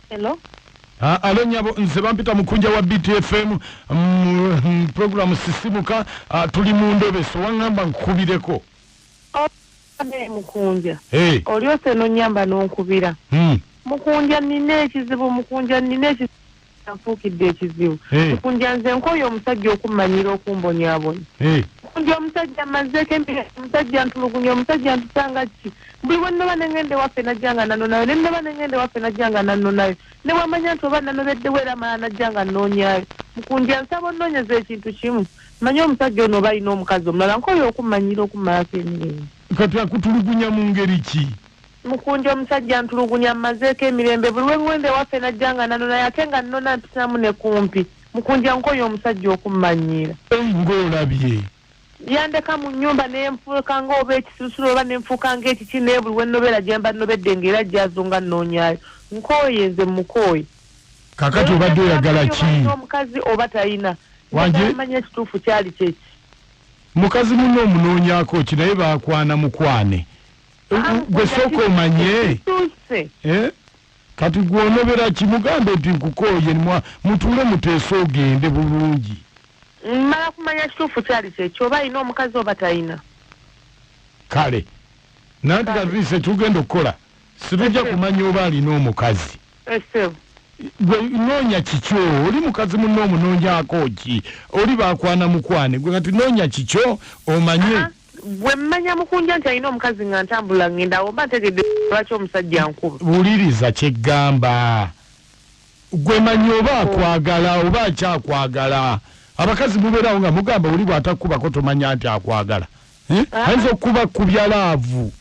Hello? Alo nyabo nze bampita mukunja wa BTFM program sisimuka tuli mu ndobe so wangamba nkubireko. Ane mukunja. Hey. Oliose no nyamba n'onkubira. Mukunja nina ekizibu mukunja nina ekizibu nfukidde ekizibu. Mukunja nze nkoyo omusajja okummanyira okumbonyabonya. Mukunja omusajja mazzeeko empira omusajja ntulugunya omusajja ntusanga ki. Buli wennoba nengende waffe najjanga nanno nayo nennoba nengende waffe najjanga nanno nayo ne wamanya nti oba nanobeddewo era mala najjanga nnoonyaayo. Mukunja nsaba onnoonyeza ekintu kimu manye omusajja ono oba alina omukazi omulala nkoyo okummanyira okummalako emirembe. Kati akutulugunya mu ngeri ki? Mukunja omusajja ntulugunya mmazeeko emirembe buli wengende waffe najjanga nanno naye ate nga nnona mpitamu ne kumpi. Mukunja nkoyo omusajja okummanyira. Ng'olabye. Yandeka mu nnyumba n'enfuuka ng'oba ekisusulo oba n'enfuuka ng'ekiki naye buli wennobeera gye mba nnobedde ng'era gyazunga nnoonyaayo. Nkooye nze mukooye. Kakati obadde oyagala ki? Omukazi oba talina. Wanje? Manya ekituufu kyali kyeki. Mukazi muno omunoonyaako ki naye baakwana mukwane. Gwe sooka omanye. Kati gw'onobera ki mugambe nti nkukooye mutuule muteese ogende bulungi. Mala kumanya kituufu kyali kyekyo oba alina omukazi oba talina. Kale nanti katulise tugenda okukola situjja kumanya oba alina omukazi. Gwe noonya kikyo oli mukazi muno omunoonyaako ki oli baakwana mukwane gwe kati noonya kikyo omanye. Bwe mmanya mukunja nti alina omukazi nga ntambula ngenda awo mba ntegedde lwaki omusajja nkuba. Wuliriza kyeggamba gwe manyi oba akwagala oba akyakwagala. Abakazi mubeerawo nga mugamba oli bw'atakubako tomanya nti akwagala. Ayinza okuba kubya laavu.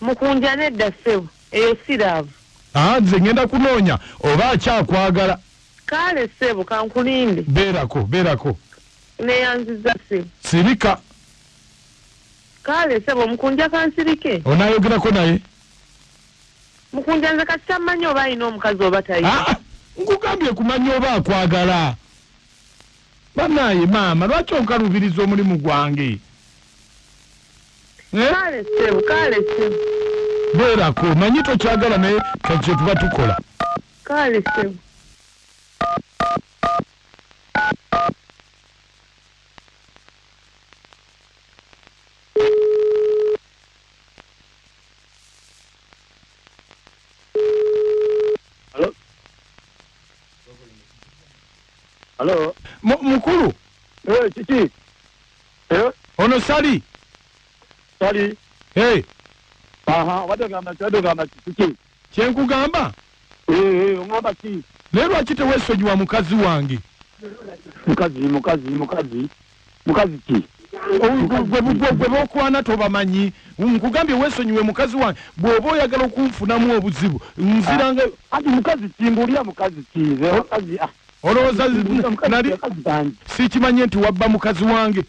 Mukunja nedda ssebo eyo si laavu. Nze ngenda kunoonya oba akyakwagala. Kale ssebo kankulinde. Beerako. Neyanziza ssebo. Sirika. Kale ssebo mukunja kansirike. Onaayogerako naye? Mukunja nze kati tammanyi oba alina omukazi oba talina. Nkugambye kumanya oba akwagala. Banaye maama lwaki onkalubiriza omulimu gwange? Kale ssebo. Beerako manyi tokyagala naye kye tuba tukola. Kale ssebo. Hello? Mukulu? Kiki? Ono Sali? Sali? Wadogamba kiki? Kyenkugamba? Ongamba ki? Naye lwaki teweesonyiwa mukazi wange? Mukazi ki? Gwe bokwana tobamanyi. Nkugambye weesonyiwe mukazi wange bw'oba oyagala okunfunamu obuzibu nziranga. Ati mukazi ki? Mbuulira mukazi ki? Mukazi olowooza nali sikimanye nti wabba mukazi wange.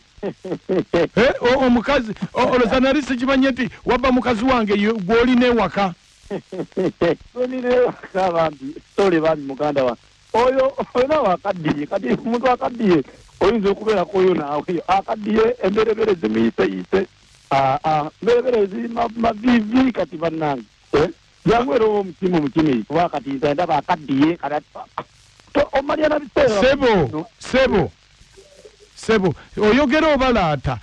Omukazi olowooza nali sikimanye nti wabba mukazi wange gw'olina ewaka. Olina ewaka bambi sole bambi muganda wange oyo nawe akaddiye kati omuntu akaddiye oyinza okubeerako oyo naawe akaddiye emberebere zimuyiseyise mberebere mavivi kati bannange jangu era oba omutima kuba kati nze ndaba akaddiye omalya na biseera. Sebo oyogera obalaata.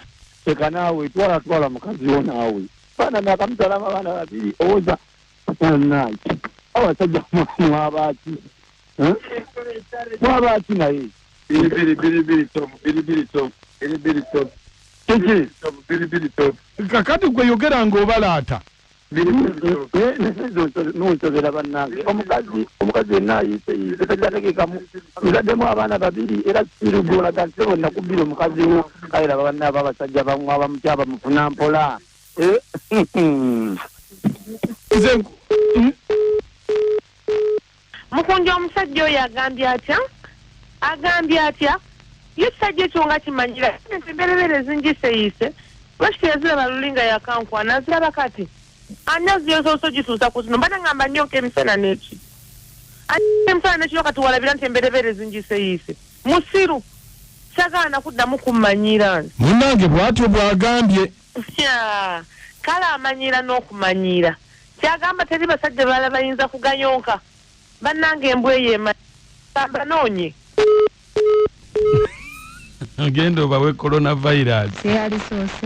Teka naawe twala mukazi wo naawe baana nakamusalama abaana babiri owoza naye abasajja mwabaaki naye kakati gwe yogera ng'obalaata. Nonsogera bannange omukazi yenna ayise tajategekamu nzaddemu abaana babiri era kirugulaga nti bonna kubbira omukazi wo kayira banna ababasajja abamukyaba mufuna mpola. Mukunja omusajja oyo agambye atya? yesajja kyonga kimanyira emberebere zingiseeyise lwaki yaziraba lulinga yakankwana naziraba kati ani aziyososo gituusa ku zino mbana ngamba nnyoka emisana n'eki emisana n'ekiro kati walabira nti emberebere zingiseeyise musiru kyagaana kuddamu kummanyira munnange bw'atyo bw'agambye kale amanyiira n'okumanyiira kyagamba teri basajja balala bayinza kuganyonka bannange embwa eyo emagamba noonye agenda obawe coronavirus yalisoose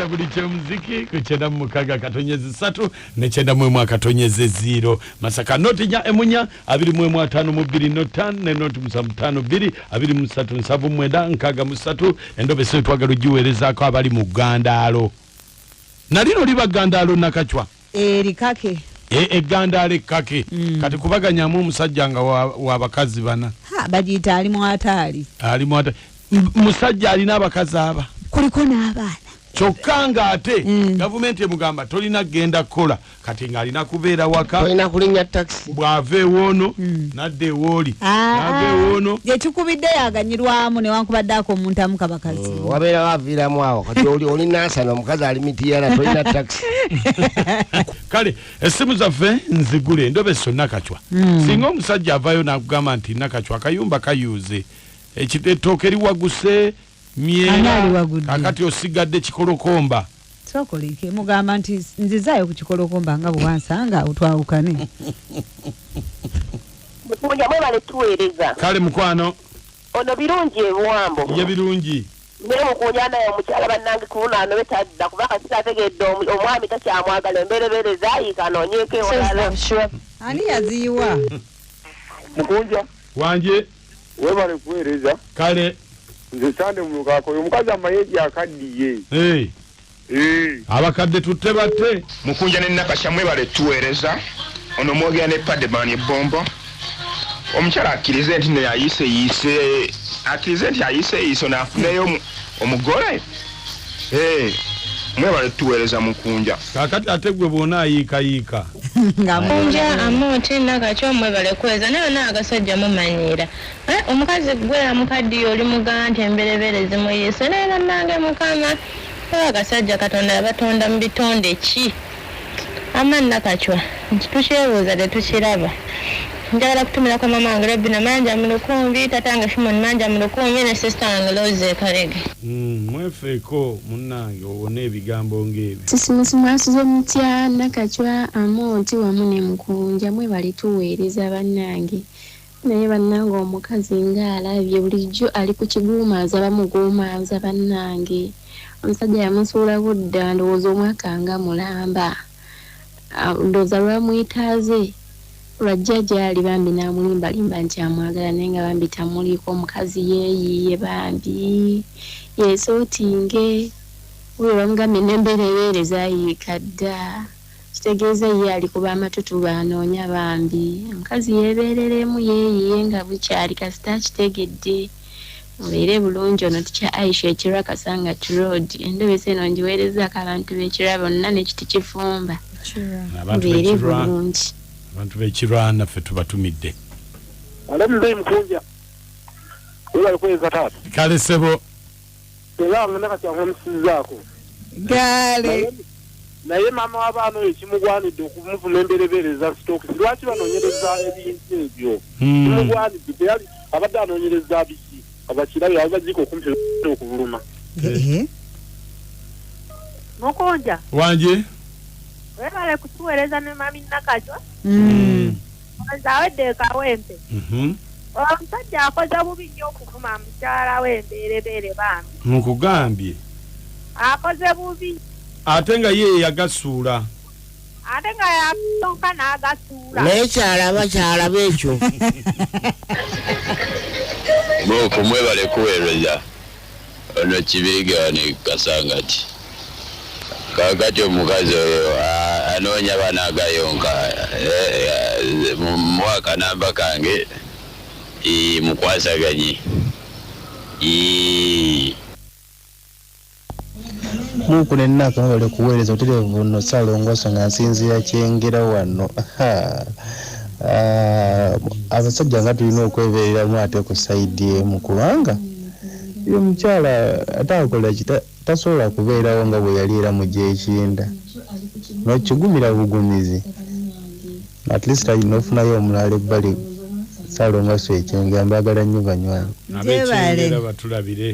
buli kyomuziki ku 96 ne 91 Masaka noti nya emunya 25 ne noti 52 23 endobe se twagalo giwerezaako abali mu Gandalo nalino liba Gandalo nakachwa likake egandale kake kati kubaganyamu omusajja nga wabakazi bana bagiyita alimu atali musajja alina abakazi aba kuliko n'abaana kyokka nga ate gavumenti emugamba tolina genda kukola kati ng'alina kubeera waka tolina kulinnya taxi bw'ava ewoono nadde ewooli n'ava ewoono gyekikubidde yaganyirwamu newankubaddeako omuntu amuka bakazi wabeera waviiramu awo kati oli nansana omukazi ali mitiyana tolina taxi kale essimu zaffe nzigule ndobe so nakachwa singa omusajja avayo n'akugamba nti nakachwa akayumba kayuuze ettooke liwaguse myera kakati osigadde kikolokomba sokoleke mugamba nti nzizaayo ku kikolokomba nga bwansanga otwawukane mukunja mwebale tuweereza kale mukwano ono birungi ebuwambo ye birungi naye mukunja naye omukyala bannange kubunaano betadda kuba kasita ategedde omwami takyamwagala emberebere zaayiika anoonyeeko ewalala ani yaziyiwa mukunja wanje webale kuweereza kale nze sande mulukako oyo omukazi amayeji akaddiye abakadde tutte batte mukunja ne nakasha mwebale tuweereza ono mwogera ne Pademan ebbombo omukyala akkirize nti nayiseeyise naafuneyo omugole mwebale tuweereza mukunja kakati ate gwe bwona ayiikayiika Munja amonti nakakyo mwebale kweza nayo n'agasajja mumanyira omukazi gwe amukaddiyo oli muganti emberebere zimuyise naye bannange mukama agasajja Katonda yabatonda mu bitonde ki amani nakachwa tukyebuuza tetukiraba njagala kutumira kwa mama wange Rebina manja mu lukumbi tatange Shimon manja mu lukumbi ne sister wange Loze Kalege mwefeeko munnange obona ebigambo ng'ebyo sisimusimu asuze mutya nakachwa amonti wamu ne mukunja mwebale tuweereza bannange naye bannange omukazi ng'alabye bulijjo ali ku kiguumaaza bamuguumaaza bannange omusajja yamusuula budda ndowooza omwaka nga mulamba ndowooza lwamwetaaze lwajja gyali bambi n'amulimbalimba nti amwagala naye nga bambi tamuliko omukazi yeeyiye bambi yeesootinge oyo bamugambye n'emberebeere zaayiika dda kitegeeza ye ali kuba amatutu baanoonya bambi omukazi yeebeereremu yeeyiye nga bukyali kasita akitegedde mubeere bulungi ono tukya Aisha ekirwa Kasanga Road endobe seno ngiweerezaako abantu b'ekirwa bonna n'ekiti kifumba mubeere bulungi abantu b'ekirwa naffe tubatumidde alabire mukunja webale kuweereza taata kale sebo era nga nakachwa nkamusizaako gale naye maama w'abaana oyo kimugwanidde okumufuna emberebere za sitokisi lwaki banoonyereza ebintu ebyo kimugwanidde teyali abadde anoonyereza biki abakirabe abaziika okumpi okubuluma mukunja wanje webale kutuweereza ne mami nakachwa awedde kawempe omusajja akoze bubi nnyo okuvuma mukyala w'emberebeere bambi nkugambye akoze bubi ate nga ye yagasuula ate nga yatonka n'agasuula naye kyalaba ekyo boko mwebale kuweereza ono Kibiriga ne Kasangati kakati omukazi oyo anoonya baana agayonka mu mwaka namba kange mukwasaganye muku nenaka mwebale kuweereza otereevu nno Ssalongoso nga nsinziira Kyengera wano abasajja nga tulina okwebeereramu ate ku sayidi emu kubanga Iyo mukyala atakola tasobola kubeerawo nga bwe yali era mu gy'ekinda n'okigumira bugumizi at least alina ofunayo omulala ebbali Salongoso ekyenge mbagala nnyo banywanyi abekyengera batulabire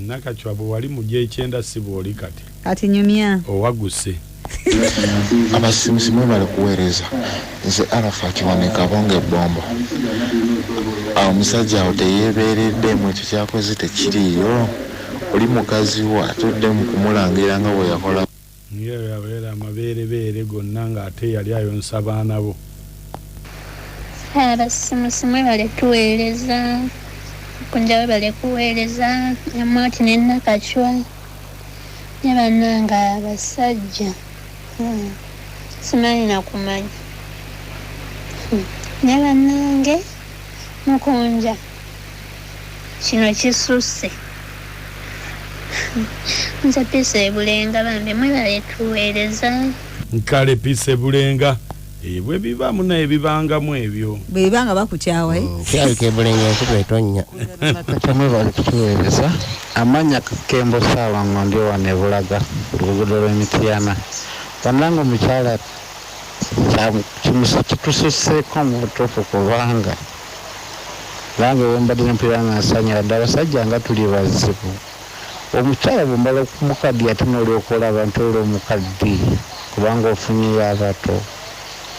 Nakachwa bwe wali mu gy'ekyenda si bw'oli kati nyumya owaguse abasimusimu bali kuweereza nze Arafa Kiwanuka bonge bombo omusajja awo teyeebeereddemu ekyo kyakoze tekiriyo oli mukazi we atudde mu kumulangira nga bwe yakola yewe yabeera amabeerebeere gonna ng'ate yali ayonsa abaana bo abasimusimu bali tuweereza kunjawe bali kuweereza Amoti ne Nakachwa ne bannanga abasajja simanyi nakumanya ne bannange mukunja kino kisusse nze Pise Bulenga bambi mwe bali tuweereza nkale Pise Bulenga bwe bibamu naye bibangamu ebyo bwe bibanga bakukyawa kyalike Bulenga ekitwetonnya mwe bali kutuweereza amanya Kembo Saawa Ngondi wane Bulaga oluguudo lw'Emityana bannanga omukyala kitususseeko mu butuufu kubanga nange wembadde nempira nga nsanyira ddala abasajja nga tuli bazibu omukyala bwembala okumukaddi ate n'olyokola abantu olw'omukaddi kubanga ofunyeyo abato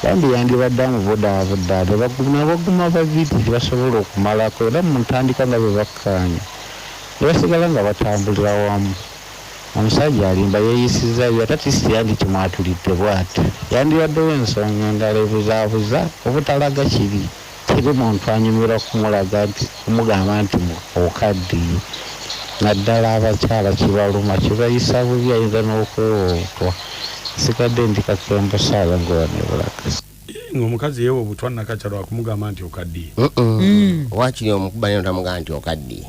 bambi yandibadde amubudaabudaade baguma babiri basobola okumalako era mu ntandika nga bwe bakkaanya ne basigala nga batambulira wamu omusajja alimba yeeyisizzayo ate tisi yandi kimwatulidde bw'ati yandibaddewo ensonga endala ebuzaabuza obutalaga kiri kiri muntu anyumira kumulaga nti kumugamba nti okaddiye naddala abakyala kibaluma kibayisa bubi ayinza n'okuwootwa sigadde ndi Kakembo Saawa Ngoone Bulaga ng'omukazi yewe obutwa Nakachwa wakumugamba nti okaddiye wakiri omukuba neno tamugamba nti okaddiye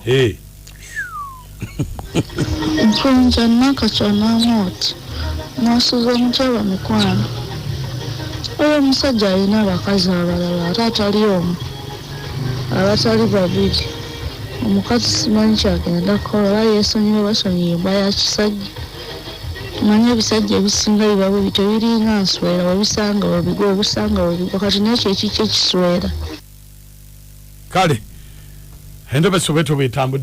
Nkunja Nakachwa n'Amoti n'asuza omukyala mikwano oyo omusajja alina abakazi abalala ate atali omu abatali babiri omukazi simanyi kyagenda kukola oba yeesonyiwe basonyiibwa ya kisajja manyi ebisajja ebisinga biba bwe bityo biringa nswera webisanga webigwa obusanga webigwa kati nekyo ekikyo ekiswera kale endobe sobeto betambudde